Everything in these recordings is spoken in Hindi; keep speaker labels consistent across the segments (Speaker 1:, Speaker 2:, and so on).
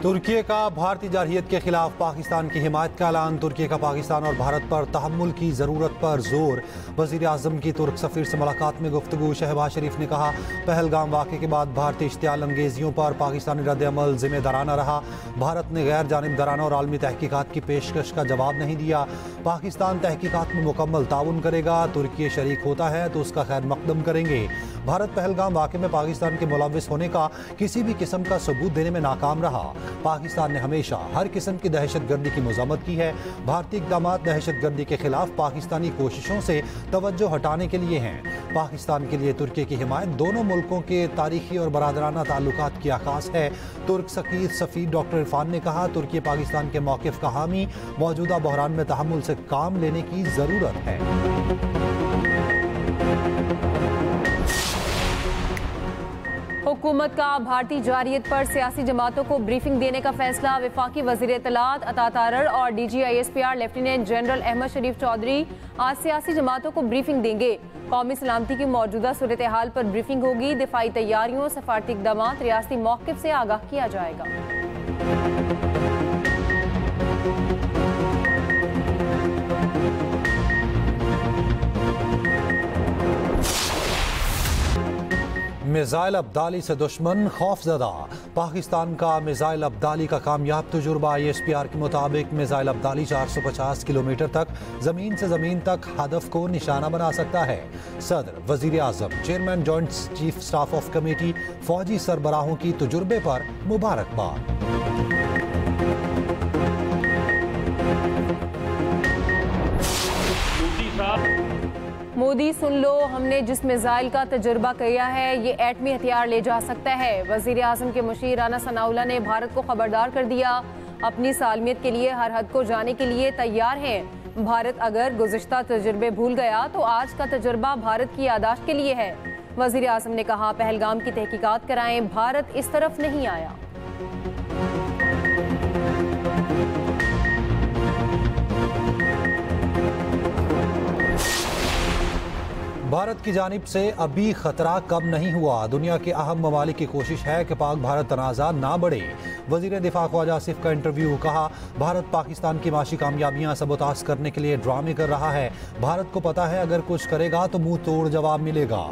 Speaker 1: तुर्की का भारतीय जारहियत के खिलाफ पाकिस्तान की हिमायत का ऐलान। तुर्की का पाकिस्तान और भारत पर तहम्मुल की ज़रूरत पर जोर। वज़ीर आज़म की तुर्क सफ़ीर से मुलाकात में गुफ्तगू। शहबाज शरीफ ने कहा, पहलगाम वाक़े के बाद भारतीय इश्तियाल अंगेजियों पर पाकिस्तानी रद्द-ए-अमल ज़िम्मेदाराना रहा। भारत ने गैर जानिबदाराना और आलमी तहकीकात की पेशकश का जवाब नहीं दिया। पाकिस्तान तहकीकात में मुकम्मल ताउन करेगा। तुर्की शरीक होता है तो उसका खैर मकदम करेंगे। भारत पहलगाम वाक़े में पाकिस्तान के मुलव्विस होने का किसी भी किस्म का सबूत देने में नाकाम रहा। पाकिस्तान ने हमेशा हर किस्म की दहशत गर्दी की मज़म्मत की है। भारतीय इक़दाम दहशत गर्दी के खिलाफ पाकिस्तानी कोशिशों से तवज्जो हटाने के लिए हैं। पाकिस्तान के लिए तुर्की की हिमायत दोनों मुल्कों के तारीखी और बरादराना ताल्लुकात की आकाश है। तुर्क सफ़ीर डॉक्टर इरफान ने कहा, तुर्की पाकिस्तान के मौक़िफ़ का हामी, मौजूदा बहरान में तहम्मुल से काम लेने की ज़रूरत है।
Speaker 2: हुकूमत का भारतीय जारहियत पर सियासी जमातों को ब्रीफिंग देने का फैसला। वफाकी वज़ीर इत्तलात अता तारर और DGISPR लेफ्टिनेंट जनरल अहमद शरीफ चौधरी आज सियासी जमातों को ब्रीफिंग देंगे। कौमी सलामती की मौजूदा सूरत हाल पर ब्रीफिंग होगी। दिफाई तैयारियों, सफारती इक़दामात, रियासती मौक़िफ़ से आगाह किया जाएगा।
Speaker 1: मिसाइल अब्दाली से दुश्मन खौफजदा। पाकिस्तान का मिसाइल अब्दाली का कामयाब तजुर्बा। ISPR के मुताबिक मिसाइल अब्दाली 450 किलोमीटर तक ज़मीन से ज़मीन तक हदफ को निशाना बना सकता है। सदर, वज़ीर आज़म, chairman joint chief staff of committee, फौजी सरबराहों की तजुर्बे पर मुबारकबाद।
Speaker 2: मोदी सुन लो, हमने जिस मिसाइल का तजुर्बा किया है ये एटमी हथियार ले जा सकता है। वज़ीर आज़म के मुशीर राना सनाउल्लाह ने भारत को खबरदार कर दिया, अपनी सालमियत के लिए हर हद को जाने के लिए तैयार हैं। भारत अगर गुज़िश्ता तजुर्बे भूल गया तो आज का तजुर्बा भारत की यादाश्त के लिए है। वज़ीर आज़म ने कहा, पहलगाम की तहकीकात कराएं, भारत इस तरफ नहीं आया।
Speaker 1: भारत की जानिब से अभी खतरा कम नहीं हुआ। दुनिया के अहम ममालिक की कोशिश है कि पाक भारत तनाज़ा ना बढ़े। वज़ीर दिफा ख्वाजा आसिफ का इंटरव्यू। कहा, भारत पाकिस्तान की माशी कामयाबियां सबोताज करने के लिए ड्रामे कर रहा है। भारत को पता है अगर कुछ करेगा तो मुंह तोड़ जवाब मिलेगा।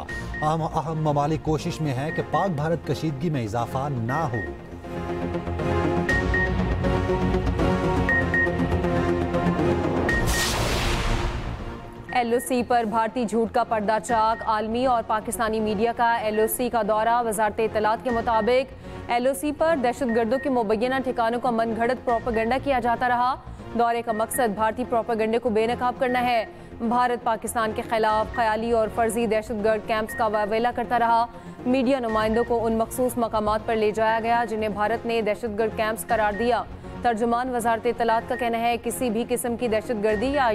Speaker 1: अहम ममालिक कोशिश में है कि पाक भारत कशीदगी में इजाफा ना हो।
Speaker 2: LOC पर भारतीय झूठ का पर्दा चाक। आलमी और पाकिस्तानी मीडिया का LOC का दौरा। वजारत इत्तलात के मुताबिक LOC पर दहशतगर्दों के मुबैना ठिकानों का मन घड़त प्रोपेगेंडा किया जाता रहा। दौरे का मकसद भारतीय प्रोपेगेंडे को बेनकाब करना है। भारत पाकिस्तान के खिलाफ ख्याली और फर्जी दहशतगर्द कैंप्स का वावेला करता रहा। मीडिया नुमाइंदों को उन मखसूस मकामात पर ले जाया गया जिन्हें भारत ने दहशतगर्द कैंप्स करार दिया। तर्जुमान वजारत इत्तलात का कहना है, किसी भी किस्म की दहशतगर्दी या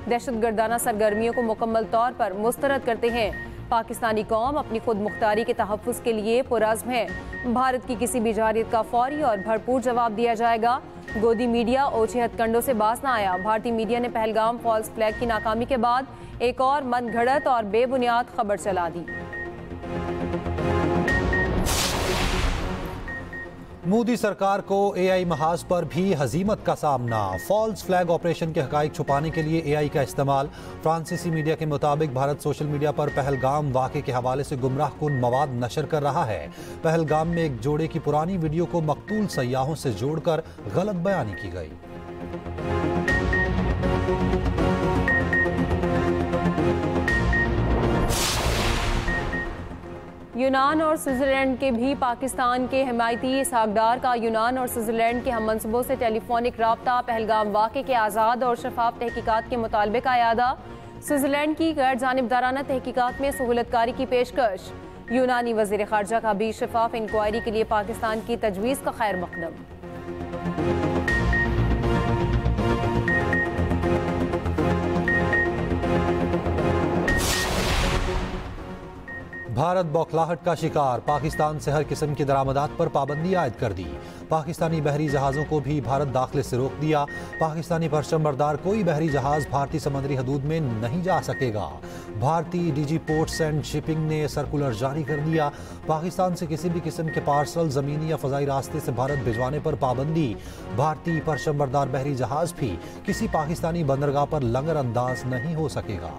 Speaker 2: दहशतगर्दाना सरगर्मियों को मुकम्मल तौर पर मुस्तरद करते हैं। पाकिस्तानी कौम अपनी खुद मुख्तारी के तहफ़्फ़ुज़ के लिए पुरज़्म है। भारत की किसी भी जारहियत का फौरी और भरपूर जवाब दिया जाएगा। गोदी मीडिया ओछे हथकंडों से बाज ना आया। भारतीय मीडिया ने पहलगाम फॉल्स फ्लैग की नाकामी के बाद एक और मन घड़त और बेबुनियाद खबर चला दी।
Speaker 1: मोदी सरकार को AI महाज पर भी हजीमत का सामना। फॉल्स फ्लैग ऑपरेशन के हकाइक छुपाने के लिए AI का इस्तेमाल। फ्रांसीसी मीडिया के मुताबिक भारत सोशल मीडिया पर पहलगाम वाक़े के हवाले से गुमराह कुन मवाद नशर कर रहा है। पहलगाम में एक जोड़े की पुरानी वीडियो को मकतूल सयाहों से जोड़कर गलत बयानी की गई।
Speaker 2: यूनान और स्विट्ज़रलैंड के भी पाकिस्तान के हिमायती इसहाकडार का यूनान और स्विट्ज़रलैंड के हममनसबों से टेलीफोनिक राब्ता। पहलगाम वाक़े के आज़ाद और शफाफ तहकीकात के मुतालबे का अयादा। स्विट्ज़रलैंड की गैर जानिबदाराना तहकीकात में सहूलतकारी की पेशकश। यूनानी वज़ीर ख़ारजा का भी शफाफ इंक्वायरी के लिए पाकिस्तान की तजवीज़ का खैर मकदम।
Speaker 1: भारत बौखलाहट का शिकार, पाकिस्तान से हर किस्म की दरामदात पर पाबंदी आयद कर दी। पाकिस्तानी बहरी जहाज़ों को भी भारत दाखिले से रोक दिया। पाकिस्तानी परचम बरदार कोई बहरी जहाज़ भारतीय समुद्री हदूद में नहीं जा सकेगा। भारतीय डीजी पोर्ट्स एंड शिपिंग ने सर्कुलर जारी कर दिया। पाकिस्तान से किसी भी किस्म के पार्सल ज़मीनी या फ़ज़ाई रास्ते से भारत भिजवाने पर पाबंदी। भारतीय परचम बरदार बहरी जहाज़ भी किसी पाकिस्तानी बंदरगाह पर लंगर अंदाज नहीं हो सकेगा।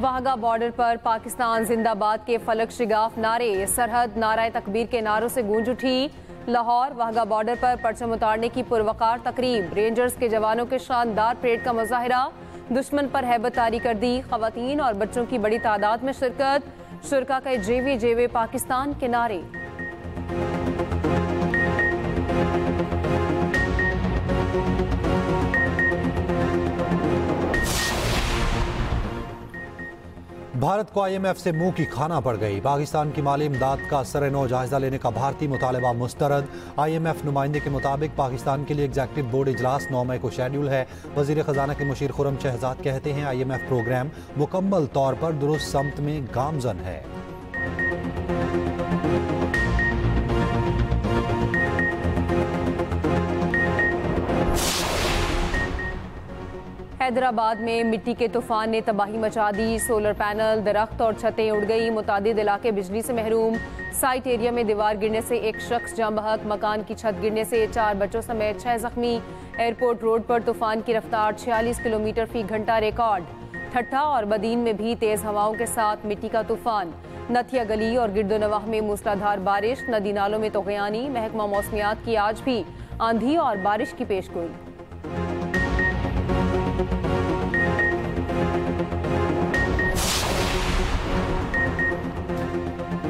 Speaker 2: वाहगा बॉर्डर पर पाकिस्तान जिंदाबाद के फलक शिगाफ नारे, सरहद नाराए तकबीर के नारों से गूंज उठी। लाहौर वाहगा बॉर्डर पर परचम उतारने की पुरवकार तकरीब, रेंजर्स के जवानों के शानदार परेड का मुजाहिरा, दुश्मन पर हैबत तारी कर दी। खवातीन और बच्चों की बड़ी तादाद में शिरकत, शुरका के जेवे जेवे पाकिस्तान के नारे।
Speaker 1: भारत को IMF से मुंह की खाना पड़ गई। पाकिस्तान की माली इमदाद का सर-ए-नौ जायजा लेने का भारतीय मुतालबा मुस्तरद। IMF नुमाइंदे के मुताबिक पाकिस्तान के लिए एग्जेक्टिव बोर्ड इजलास 9 मई को शेड्यूल है। वजीर खजाना के मुशीर खुर्रम शहजाद कहते हैं IMF प्रोग्राम मुकम्मल तौर पर दुरुस्त समत में गामजन है।
Speaker 2: हैदराबाद में मिट्टी के तूफान ने तबाही मचा दी। सोलर पैनल, दरख्त और छतें उड़ गई। मुतादिद इलाके बिजली से महरूम। साइट एरिया में दीवार गिरने से एक शख्स जाँ बहक, मकान की छत गिरने से 4 बच्चों समेत 6 जख्मी। एयरपोर्ट रोड पर तूफान की रफ्तार 46 किलोमीटर फी घंटा रिकॉर्ड। ठट्ठा और बदीन में भी तेज हवाओं के साथ मिट्टी का तूफान। नथिया गली और गिरदोनवाह में मूसलाधार बारिश, नदी नालों में तोगयानी। महकमा मौसमियात की आज भी आंधी और बारिश की पेशगोई।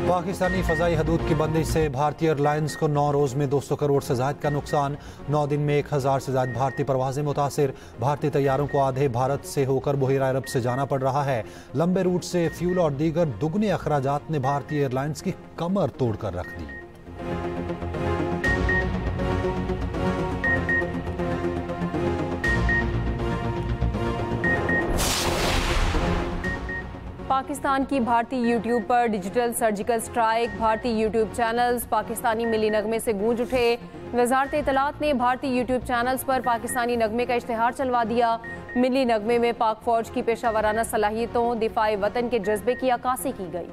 Speaker 1: पाकिस्तानी फ़ज़ाई हदूद की बंदिश से भारतीय एयरलाइंस को 9 रोज़ में 200 करोड़ से ज़ायद का नुकसान। 9 दिन में 1000 से ज़ायद भारतीय परवाजें मुतासिर। भारतीय तैयारों को आधे भारत से होकर बहिरा अरब से जाना पड़ रहा है। लंबे रूट से फ्यूल और दीगर दुगने अखराजात ने भारतीय एयरलाइंस की कमर तोड़ कर रख दी।
Speaker 2: पाकिस्तान की भारतीय यूट्यूब पर डिजिटल सर्जिकल स्ट्राइक, भारतीय यूट्यूब चैनल्स पाकिस्तानी मिली नगमे से गूंज उठे। वजारत इत्तलात ने भारतीय यूट्यूब चैनल्स पर पाकिस्तानी नगमे का इश्तिहार चलवा दिया। मिली नगमे में पाक फौज की पेशा वराना सलाहियतों, दिफाए वतन के जज्बे की अक्कासी की गई।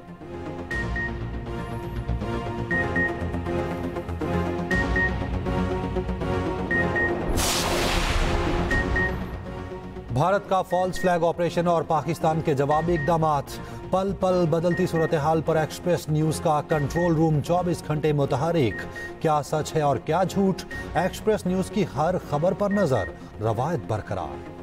Speaker 1: भारत का फॉल्स फ्लैग ऑपरेशन और पाकिस्तान के जवाबी इक़दामात। पल पल बदलती सूरत हाल पर एक्सप्रेस न्यूज़ का कंट्रोल रूम 24 घंटे मुतहरिक। क्या सच है और क्या झूठ, एक्सप्रेस न्यूज़ की हर खबर पर नजर, रवायत बरकरार।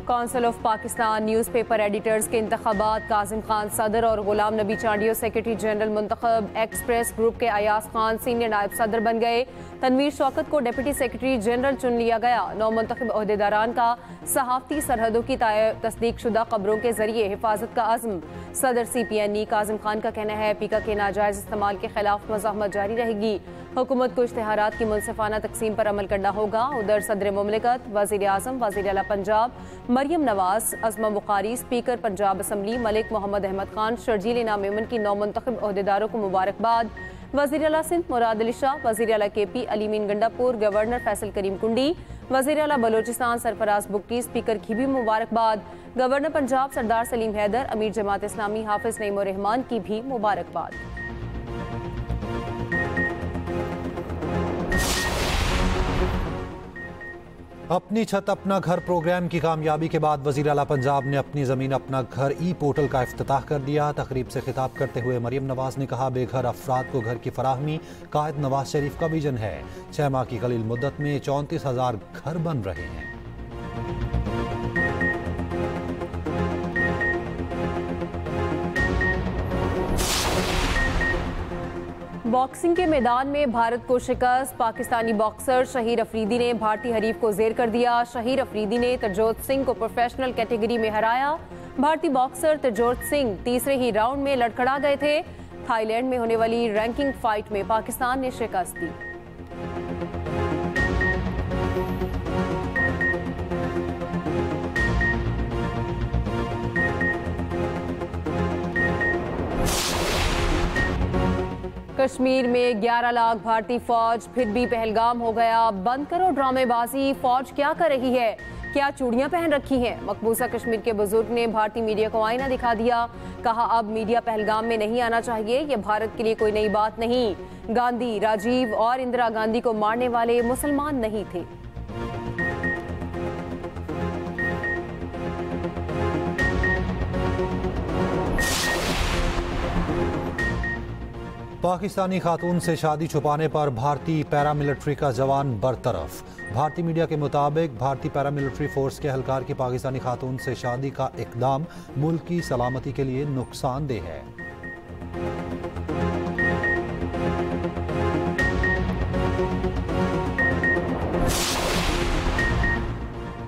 Speaker 2: Council of Pakistan newspaper editors के इंतखाबात, काजिम खान सदर और गुलाम नबी चांडियो सेक्रेटरी जनरल मुंतखब। एक्सप्रेस ग्रुप के अयाज खान सीनियर नायब सदर बन गए। तनवीर शौकत को डिप्टी सेक्रेटरी जनरल चुन लिया गया। नौ मुंतखब ओहदेदारान का सहाफ़ती सरहदों की तस्दीक शुदा खबरों के जरिए हिफाजत का अज़्म। सदर CPNE काजिम खान का कहना है पीका के नाजायज़ इस्तेमाल के खिलाफ मज़ाहमत जारी रहेगी। हुकूमत को इश्तिहारात की मुनसिफाना तकसीम पर अमल करना होगा। उधर सदर मुमलिकत, वज़ीर आज़म, वज़ीर आला पंजाब मरियम नवाज, अज़मा बुखारी, स्पीकर पंजाब असम्बली मलिक मोहम्मद अहमद खान, शर्जील इनाम मेमन की 9 मुंतखब ओहदेदारों को मुबारकबाद। वज़ीर आला सिंध मुराद अली शाह, वज़ीर आला KP अलीमीन गंडापुर, गवर्नर फैसल करीम कुंडी, वज़ीर आला बलोचिस्तान सरफराज बुगटी, स्पीकर की भी मुबारकबाद। गवर्नर पंजाब सरदार सलीम हैदर, अमीर जमात इस्लामी हाफिज नईम रहमान की भी मुबारकबाद।
Speaker 1: अपनी छत अपना घर प्रोग्राम की कामयाबी के बाद वज़ीर आला पंजाब ने अपनी ज़मीन अपना घर पोर्टल का इफ्तिताह कर दिया। तकरीब से खिताब करते हुए मरियम नवाज ने कहा बेघर अफराद को घर की फराहमी कायद नवाज शरीफ का विजन है। 6 माह की कलील मुद्दत में 34,000 घर बन रहे हैं।
Speaker 2: बॉक्सिंग के मैदान में भारत को शिकस्त, पाकिस्तानी बॉक्सर शहीर अफरीदी ने भारतीय हरीफ को जेर कर दिया। शहीर अफरीदी ने तरजोत सिंह को प्रोफेशनल कैटेगरी में हराया। भारतीय बॉक्सर तरजोत सिंह तीसरे ही राउंड में लड़खड़ा गए थे। थाईलैंड में होने वाली रैंकिंग फाइट में पाकिस्तान ने शिकस्त दी। कश्मीर में 11 लाख भारतीय फौज, फिर भी पहलगाम हो गया। बंद करो ड्रामेबाजी, फौज क्या कर रही है, क्या चूड़ियां पहन रखी हैं? मकबूजा कश्मीर के बुजुर्ग ने भारतीय मीडिया को आईना दिखा दिया। कहा, अब मीडिया पहलगाम में नहीं आना चाहिए, यह भारत के लिए कोई नई बात नहीं। गांधी, राजीव और इंदिरा गांधी को मारने वाले मुसलमान नहीं थे।
Speaker 1: पाकिस्तानी खातून से शादी छुपाने पर भारतीय पैरामिलिट्री का जवान बरतरफ। भारतीय मीडिया के मुताबिक भारतीय पैरामिलिट्री फोर्स के एहलकार की पाकिस्तानी खातून से शादी का इकदाम मुल्क की सलामती के लिए नुकसानदेह है।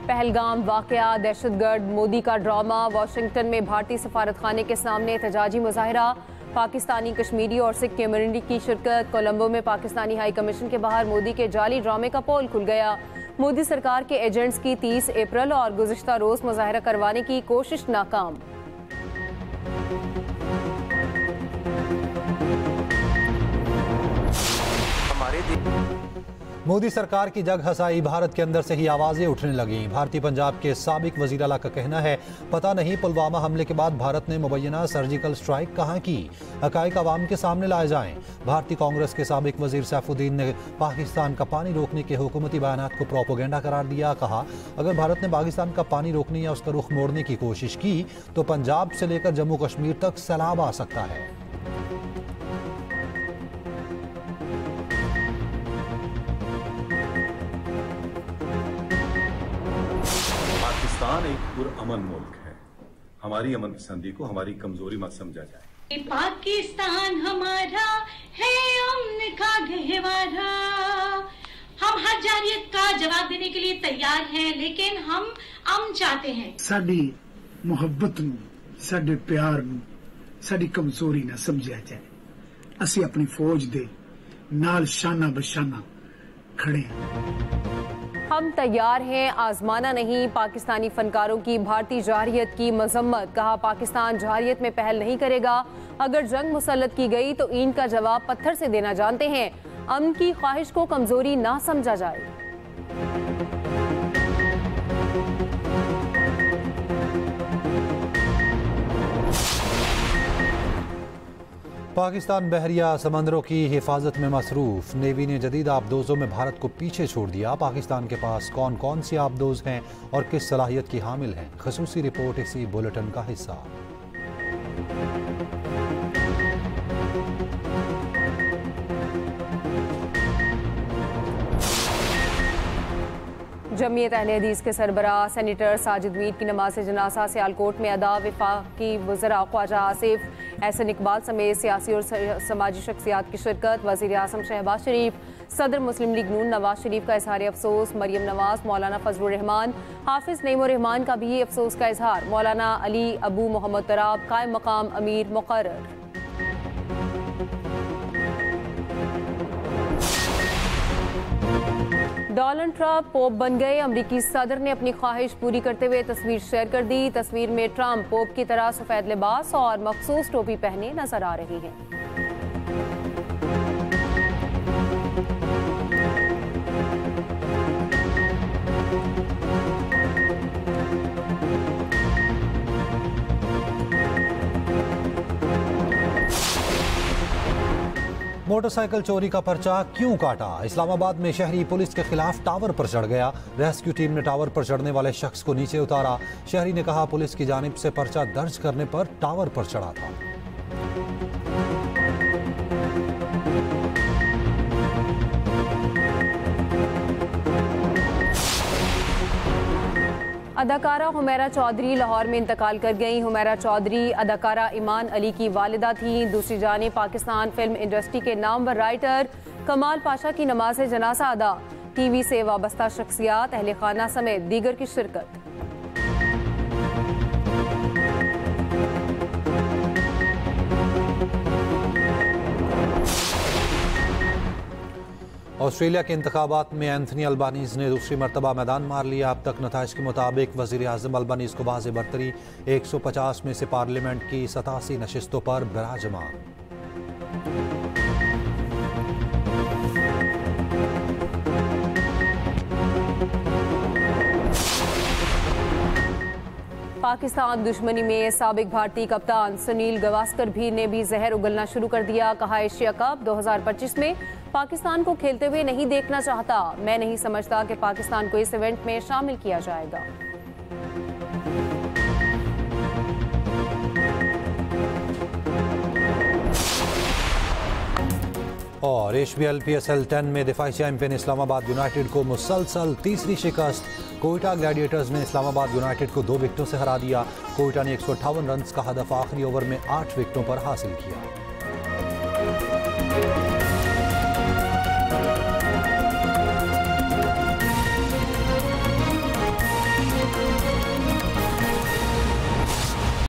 Speaker 2: पहलगाम वाकया, दहशतगर्द मोदी का ड्रामा। वाशिंगटन में भारतीय सफारतखाने के सामने एहतजाजी मुजाहिरा। पाकिस्तानी, कश्मीरी और सिख कम्युनिटी की शिरकत। कोलंबो में पाकिस्तानी हाई कमीशन के बाहर मोदी के जाली ड्रामे का पोल खुल गया। मोदी सरकार के एजेंट्स की 30 अप्रैल और गुज़िश्ता रोज मुजाहिरा करवाने की कोशिश नाकाम।
Speaker 1: मोदी सरकार की जग हसाई, भारत के अंदर से ही आवाजें उठने लगीं। भारतीय पंजाब के साबिक वजीर आला का कहना है, पता नहीं पुलवामा हमले के बाद भारत ने मुबैना सर्जिकल स्ट्राइक कहां की, हकाइक अवाम के सामने लाए जाएं। भारतीय कांग्रेस के साबिक वजीर सैफुद्दीन ने पाकिस्तान का पानी रोकने के हुकूमती बयानात को प्रोपोगेंडा करार दिया। कहा, अगर भारत ने पाकिस्तान का पानी रोकने या उसका रुख मोड़ने की कोशिश की तो पंजाब से लेकर जम्मू कश्मीर तक सैलाब आ सकता है।
Speaker 3: पाकिस्तान एक पुरअमन मुल्क है, हमारी अमन पसंदी को हमारी कमजोरी मत समझा जाए।
Speaker 4: पाकिस्तान हमारा है अमन का गहवारा। हम हर जारियत का जवाब देने के लिए तैयार हैं, लेकिन हम अमन चाहते हैं।
Speaker 5: साडी मुहब्बत नूं, साडे प्यार नूं, साडी कमजोरी ना समझा जाए। असी अपनी फौज दे नाल शाना बशाना खड़े हैं।
Speaker 2: हम तैयार हैं, आजमाना नहीं। पाकिस्तानी फनकारों की भारतीय जारियत की मजम्मत। कहा, पाकिस्तान जारियत में पहल नहीं करेगा। अगर जंग मुसल्लत की गई तो ईंट का जवाब पत्थर से देना जानते हैं। अमन की ख्वाहिश को कमजोरी ना समझा जाए।
Speaker 1: पाकिस्तान बहरिया समंदरों की हिफाजत में मसरूफ। नेवी ने जदीद आबदोजों में भारत को पीछे छोड़ दिया। पाकिस्तान के पास कौन कौन सी आबदोज हैं और किस सलाहियत की हामिल हैं, खसूसी रिपोर्ट इसी बुलेटिन का हिस्सा।
Speaker 2: जमीयत अहले हदीस के सरबराह सेनेटर साजिद मीर की नमाज जनाजा सियालकोट में अदा। वफाकी वज़रा ख्वाजा आसिफ, एहसन इकबाल समेत सियासी और समाजी शख्सियात की शिरकत। वज़ीर आज़म शहबाज शरीफ, सदर मुस्लिम लीग नून नवाज शरीफ का इजहार अफसोस। मरियम नवाज, मौलाना फजलुर रहमान, हाफिज नईमुर रहमान का भी अफसोस का इजहार। मौलाना अली अबू मोहम्मद तराब कायम मकाम अमीर मुकर्रर। डोनाल्ड ट्रंप पोप बन गए। अमरीकी सदर ने अपनी ख्वाहिश पूरी करते हुए तस्वीर शेयर कर दी। तस्वीर में ट्रंप पोप की तरह सफेद लिबास और मखसूस टोपी पहने नजर आ रहे हैं।
Speaker 1: मोटरसाइकिल चोरी का पर्चा क्यों काटा? इस्लामाबाद में शहरी पुलिस के खिलाफ टावर पर चढ़ गया। रेस्क्यू टीम ने टावर पर चढ़ने वाले शख्स को नीचे उतारा। शहरी ने कहा, पुलिस की जानिब से पर्चा दर्ज करने पर टावर पर चढ़ा था।
Speaker 2: अदाकारा हुमैरा चौधरी लाहौर में इंतकाल कर गई। हुमैरा चौधरी अदाकारा ईमान अली की वालिदा थी। दूसरी जानिब पाकिस्तान फिल्म इंडस्ट्री के नामवर राइटर कमाल पाशा की नमाज जनाजा अदा। टीवी से वाबस्ता शख्सियात, अहले खाना समेत दीगर की शिरकत।
Speaker 1: ऑस्ट्रेलिया के इंतखाबात में एंथनी अल्बानीज ने दूसरी मरतबा मैदान मार लिया। अब तक नताइज के मुताबिक वज़ीर आज़म अल्बानीज को वाज़ेह बरतरी, 150 में से पार्लियामेंट की 87 नशिस्तों पर बिराजमान।
Speaker 2: पाकिस्तान दुश्मनी में साबिक भारतीय कप्तान सुनील गावस्कर ने भी जहर उगलना शुरू कर दिया। कहा, एशिया कप 2025 में पाकिस्तान को खेलते हुए नहीं देखना चाहता। मैं नहीं समझता कि पाकिस्तान को इस इवेंट में शामिल किया जाएगा।
Speaker 1: और HBL PSL 10 में दिफाई चैंपियन इस्लामाबाद यूनाइटेड को मुसलसल तीसरी शिकस्त। कोयटा ग्लैडिएटर्स ने इस्लामाबाद यूनाइटेड को 2 विकेटों से हरा दिया। कोयटा ने 158 रन का हदफ आखिरी ओवर में 8 विकेटों पर हासिल किया।